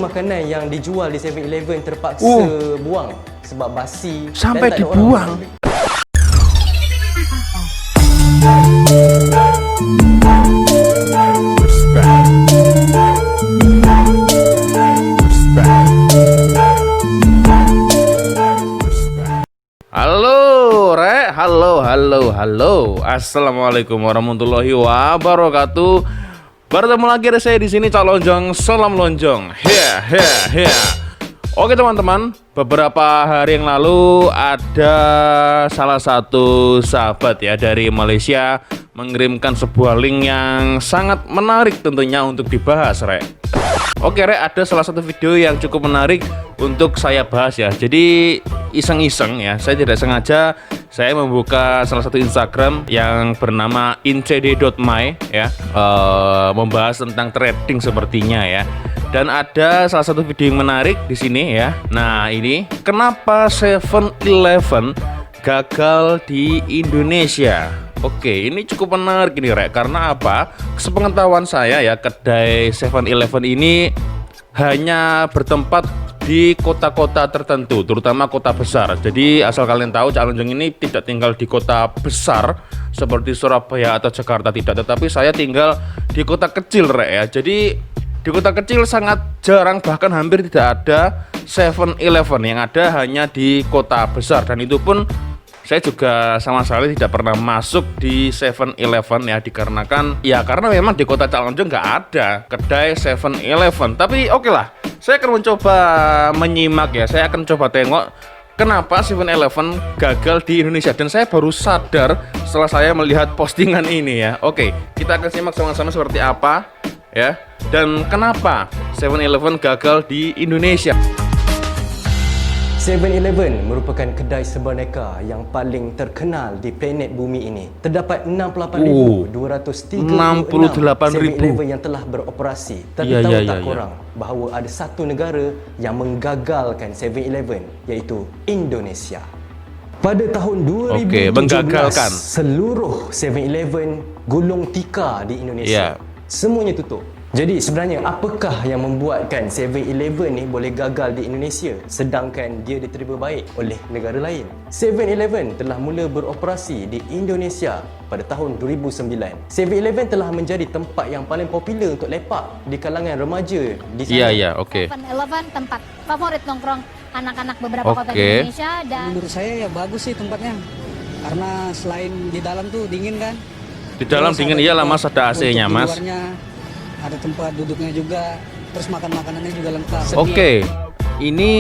makanan yang dijual di 7-Eleven terpaksa buang sebab basi sampai dan tak ada dibuang. orang. Halo, Rek. Halo. Assalamualaikum warahmatullahi wabarakatuh. Bertemu lagi ada saya di sini, Cak Lonjong. Salam Lonjong. Oke teman-teman, beberapa hari yang lalu ada salah satu sahabat ya dari Malaysia mengirimkan sebuah link yang sangat menarik tentunya untuk dibahas, Rek. Oke, Rek, ada salah satu video yang cukup menarik untuk saya bahas ya. Jadi iseng-iseng ya, saya tidak sengaja saya membuka salah satu Instagram yang bernama incd.my ya, membahas tentang trading sepertinya ya. Dan ada salah satu video yang menarik di sini ya. Nah, ini kenapa 7-Eleven gagal di Indonesia. Oke, ini cukup menarik ini, Rek. Karena apa? Sepengetahuan saya ya, kedai 7-Eleven ini hanya bertempat di kota-kota tertentu, terutama kota besar. Jadi asal kalian tahu, Cak Lonjong ini tidak tinggal di kota besar seperti Surabaya atau Jakarta, tidak. Tetapi saya tinggal di kota kecil, Rek ya. Jadi di kota kecil sangat jarang, bahkan hampir tidak ada 7-Eleven. Yang ada hanya di kota besar. Dan itu pun saya juga sama sekali tidak pernah masuk di 7-Eleven ya, dikarenakan ya karena memang di kota Cak Lonjong nggak ada kedai 7-Eleven. Tapi oke lah, saya akan mencoba menyimak ya. Saya akan coba tengok kenapa 7-Eleven gagal di Indonesia. Dan saya baru sadar setelah saya melihat postingan ini ya. Oke, kita akan simak sama-sama seperti apa ya, dan kenapa 7-Eleven gagal di Indonesia. 7-Eleven merupakan kedai sebaneka yang paling terkenal di planet bumi ini. Terdapat 68,236 7-Eleven yang telah beroperasi. Tapi tahu tak korang bahawa ada satu negara yang menggagalkan 7-Eleven, iaitu Indonesia. Pada tahun 2017, seluruh 7-Eleven gulung tikar di Indonesia. Semuanya tutup. Jadi sebenarnya apakah yang membuatkan 7-Eleven ni boleh gagal di Indonesia sedangkan dia diterima baik oleh negara lain? 7-Eleven telah mula beroperasi di Indonesia pada tahun 2009. 7-Eleven telah menjadi tempat yang paling popular untuk lepak di kalangan remaja di sana. 7-Eleven tempat favorit nongkrong anak-anak beberapa kota di Indonesia. Dan menurut saya ya bagus sih tempatnya, karena selain di dalam tuh dingin kan. Di dalam dingin iyalah Mas, ada AC-nya Mas. Ada tempat duduknya juga, terus makanannya juga lengkap. Oke, ini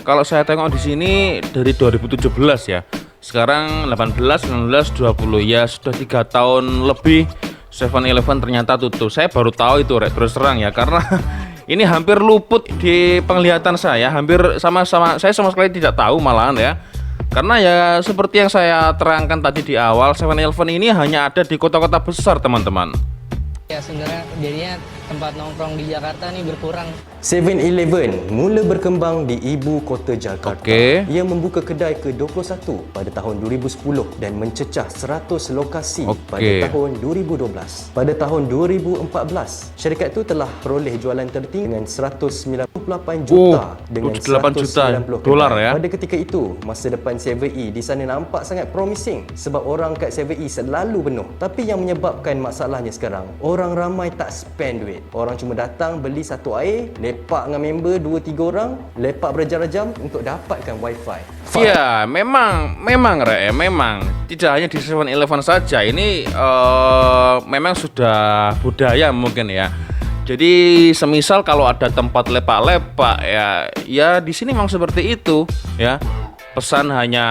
kalau saya tengok di sini dari 2017 ya. Sekarang 18, 19, 20 ya, sudah 3 tahun lebih 7-Eleven ternyata tutup. Saya baru tahu itu, Rek, terus terang ya, karena ini hampir luput di penglihatan saya, hampir sama-sama saya sama sekali tidak tahu malahan ya. Karena ya seperti yang saya terangkan tadi di awal, 7-Eleven ini hanya ada di kota-kota besar, teman-teman. Ya sebenarnya jadinya tempat nongkrong di Jakarta nih berkurang. 7-Eleven mula berkembang di ibu kota Jakarta. Ia membuka kedai ke-21 pada tahun 2010 dan mencecah 100 lokasi pada tahun 2012. Pada tahun 2014, syarikat itu telah peroleh jualan tertinggi dengan 198 juta dengan 190 dolar ya. Pada ketika itu, masa depan 7E di sana nampak sangat promising sebab orang kat 7E selalu penuh. Tapi yang menyebabkan masalahnya sekarang, orang ramai tak spend duit. Orang cuma datang beli satu air, lepak dengan member 2-3 orang, lepak berjam-jam untuk dapatkan wifi. Ya, memang Rek, memang tidak hanya di 7-Eleven saja. Ini memang sudah budaya mungkin ya. Jadi semisal kalau ada tempat lepak-lepak ya di sini memang seperti itu ya. Pesan hanya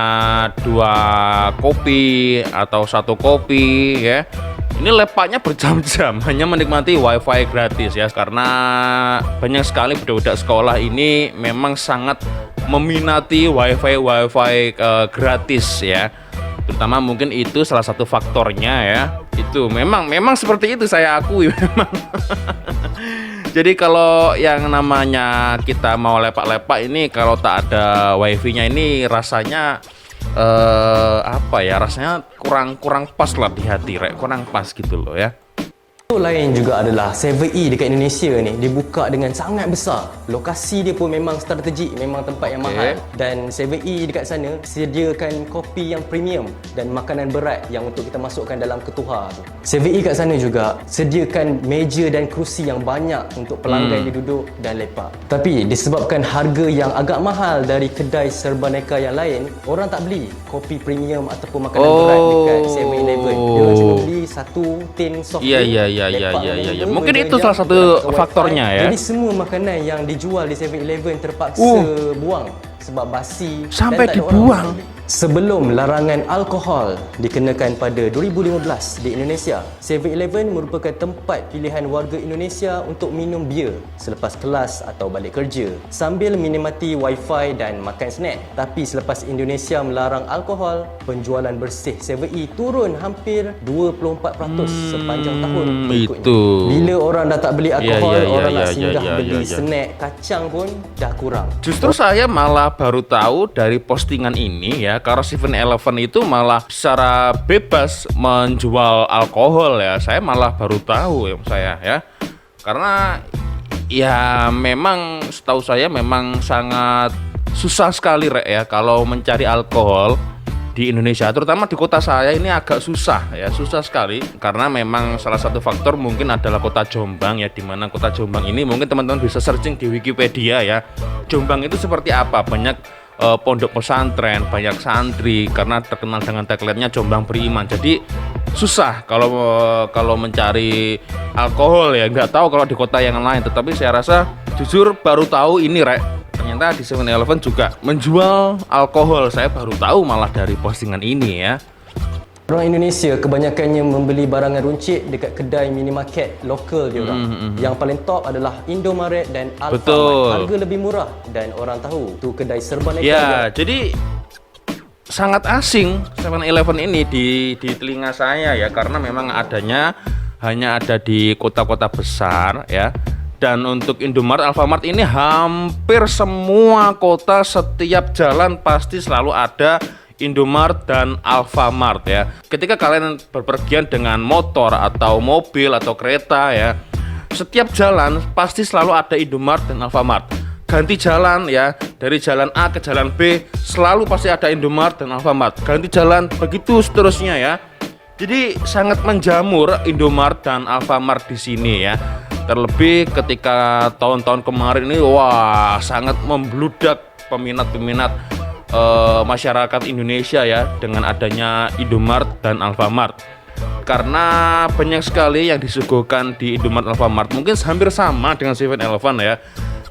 2 kopi atau 1 kopi ya. Ini lepaknya berjam-jam hanya menikmati wifi gratis ya, karena banyak sekali budak-budak sekolah ini memang sangat meminati wifi gratis ya. Terutama mungkin itu salah satu faktornya ya. Itu memang seperti itu, saya akui memang. Jadi kalau yang namanya kita mau lepak-lepak ini, kalau tak ada wifi-nya ini rasanya apa ya, rasanya kurang pas lah di hati, Rek, kurang pas gitu loh ya. Lain juga adalah 7E dekat Indonesia ni dibuka dengan sangat besar. Lokasi dia pun memang strategik, memang tempat yang mahal. Dan 7E dekat sana sediakan kopi yang premium dan makanan berat yang untuk kita masukkan dalam ketuhar tu. 7E kat sana juga sediakan meja dan kerusi yang banyak untuk pelanggan dia duduk dan lepak. Tapi disebabkan harga yang agak mahal dari kedai serbaneka yang lain, orang tak beli kopi premium ataupun makanan berat dekat 7-Eleven. Dia orang cuma beli satu tin soft drink. Iya. Mungkin itu salah satu faktornya ya. Jadi semua makanan yang dijual di 7-Eleven terpaksa buang sebab basi sampai dan tak ada dibuang. orang beli. Sebelum larangan alkohol dikenakan pada 2015 di Indonesia, 7-Eleven merupakan tempat pilihan warga Indonesia untuk minum bir selepas kelas atau balik kerja sambil menikmati wifi dan makan snack. Tapi selepas Indonesia melarang alkohol, penjualan bersih 7E turun hampir 24% sepanjang tahun berikutnya. Itu. Bila orang dah tak beli alkohol, orang nak ya, singgah ya, beli ya, ya. snack kacang pun dah kurang. Justru saya malah baru tahu dari postingan ini ya, karena 7-Eleven itu malah secara bebas menjual alkohol ya. Saya malah baru tahu ya. Karena ya memang setahu saya memang sangat susah sekali Rek ya kalau mencari alkohol di Indonesia, terutama di kota saya ini agak susah sekali karena memang salah satu faktor mungkin adalah kota Jombang ya, dimana kota Jombang ini mungkin teman-teman bisa searching di Wikipedia ya. Jombang itu seperti apa? Banyak pondok pesantren, banyak santri karena terkenal dengan tagline-nya Jombang Beriman. Jadi susah kalau mencari alkohol ya. Nggak tahu kalau di kota yang lain, tetapi saya rasa jujur baru tahu ini Rek. Ternyata di 7-Eleven juga menjual alkohol. Saya baru tahu malah dari postingan ini ya. Orang Indonesia kebanyakannya membeli barangan runcit dekat kedai minimarket lokal dia orang. Yang paling top adalah Indomaret dan Alfamart. Betul. Harga lebih murah dan orang tahu tu kedai serbaneka. Ya, jadi sangat asing 7-Eleven ini di telinga saya ya, karena memang hanya ada di kota-kota besar ya. Dan untuk Indomaret, Alfamart ini hampir semua kota, setiap jalan pasti selalu ada Indomaret dan Alfamart ya. Ketika kalian berpergian dengan motor atau mobil atau kereta ya, setiap jalan pasti selalu ada Indomaret dan Alfamart. Ganti jalan ya, dari jalan A ke jalan B selalu pasti ada Indomaret dan Alfamart. Ganti jalan begitu seterusnya ya. Jadi sangat menjamur Indomaret dan Alfamart di sini ya. Terlebih ketika tahun-tahun kemarin ini wah sangat membludak peminat-peminat masyarakat Indonesia ya dengan adanya Indomaret dan Alfamart. Karena banyak sekali yang disuguhkan di Indomaret Alfamart, mungkin hampir sama dengan 7-Eleven ya.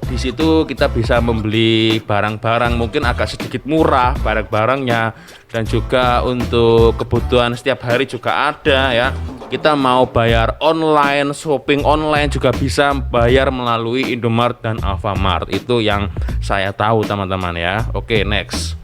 Di situ kita bisa membeli barang-barang mungkin agak sedikit murah barang-barangnya, dan juga untuk kebutuhan setiap hari juga ada ya. Kita mau bayar online, shopping online juga bisa bayar melalui Indomaret dan Alfamart. Itu yang saya tahu teman-teman ya. Oke, next.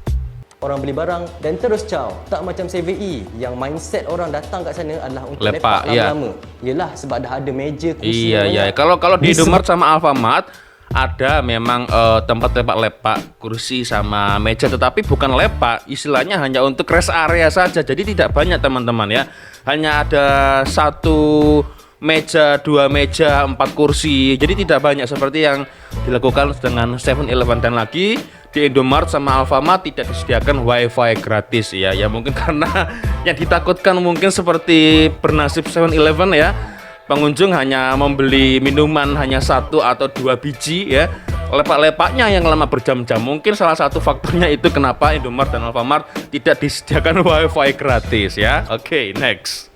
Orang beli barang dan terus caw. Tak macam 7E yang mindset orang datang kat sana adalah untuk Lepak, lepak lama-lama. Yelah sebab dah ada meja, kursi. Iya. Kalau di Indomaret sama Alfamart ada memang tempat lepak kursi sama meja, tetapi bukan lepak, istilahnya hanya untuk rest area saja. Jadi tidak banyak teman-teman ya. Hanya ada satu meja, 2 meja, 4 kursi. Jadi tidak banyak seperti yang dilakukan dengan 7-Eleven. Dan lagi di Indomaret sama Alfamart tidak disediakan wifi gratis ya. Ya mungkin karena yang ditakutkan mungkin seperti bernasib 7-Eleven ya. Pengunjung hanya membeli minuman hanya 1 atau 2 biji ya. Lepak-lepaknya yang lama berjam-jam. Mungkin salah satu faktornya itu kenapa Indomaret dan Alfamart tidak disediakan wifi gratis ya. Oke, next.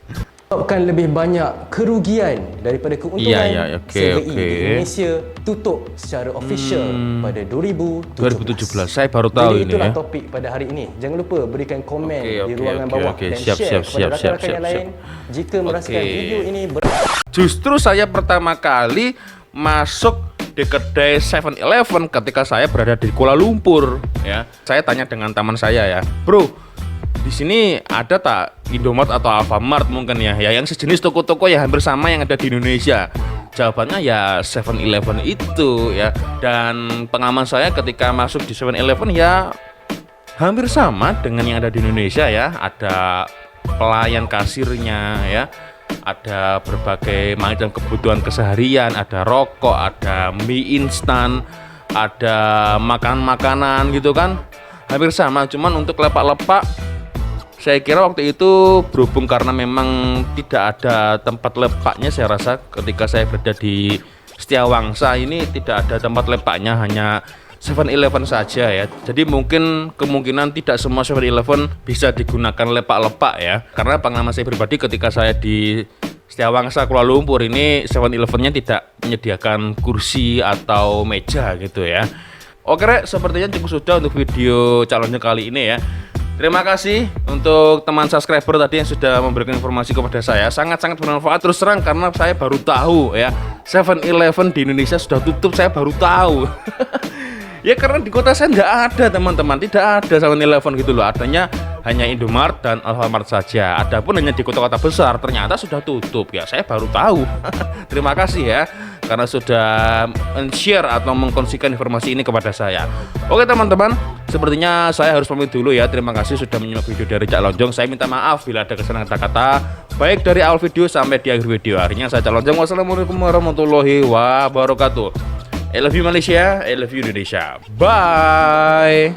Menyebabkan lebih banyak kerugian daripada keuntungan. 7E di Indonesia tutup secara official pada 2017. Saya baru tahu Jadi ini itulah ya. topik pada hari ini. Jangan lupa berikan komen di Oke, ruangan oke, bawah oke. dan Siap, share kepada siap, rakan-rakan yang lain jika merasakan Oke. video ini Justru saya pertama kali masuk di kedai 7-Eleven ketika saya berada di Kuala Lumpur ya. Saya tanya dengan teman saya ya, "Bro, di sini ada tak Indomaret atau Alfamart mungkin ya yang sejenis toko-toko yang hampir sama yang ada di Indonesia?" Jawabannya ya 7-Eleven itu ya. Dan pengalaman saya ketika masuk di 7-Eleven ya hampir sama dengan yang ada di Indonesia ya. Ada pelayan kasirnya ya, ada berbagai macam kebutuhan keseharian, ada rokok, ada mie instan, ada makanan-makanan gitu kan, hampir sama. Cuman untuk lepak-lepak, saya kira waktu itu berhubung karena memang tidak ada tempat lepaknya, saya rasa ketika saya berada di Setiawangsa ini tidak ada tempat lepaknya, hanya 7-Eleven saja ya. Jadi mungkin kemungkinan tidak semua 7-Eleven bisa digunakan lepak-lepak ya. Karena pengalaman saya pribadi ketika saya di Setiawangsa Kuala Lumpur ini 7-Elevennya tidak menyediakan kursi atau meja gitu ya. Oke Rek, sepertinya cukup sudah untuk video calonnya kali ini ya. Terima kasih untuk teman subscriber tadi yang sudah memberikan informasi kepada saya. Sangat-sangat bermanfaat, terus terang karena saya baru tahu ya 7-Eleven di Indonesia sudah tutup, saya baru tahu. Ya karena di kota saya nggak ada teman-teman, tidak ada 7-Eleven gitu loh. Adanya hanya Indomaret dan Alfamart saja. Adapun hanya di kota-kota besar ternyata sudah tutup. Ya saya baru tahu. Terima kasih ya karena sudah men-share atau mengkongsikan informasi ini kepada saya. Oke teman-teman, sepertinya saya harus pamit dulu ya. Terima kasih sudah menyimak video dari Cak Lonjong. Saya minta maaf bila ada kesalahan kata-kata, baik dari awal video sampai di akhir video. Akhirnya saya Cak Lonjong. Wassalamualaikum warahmatullahi wabarakatuh. I love you Malaysia, I love you Indonesia. Bye.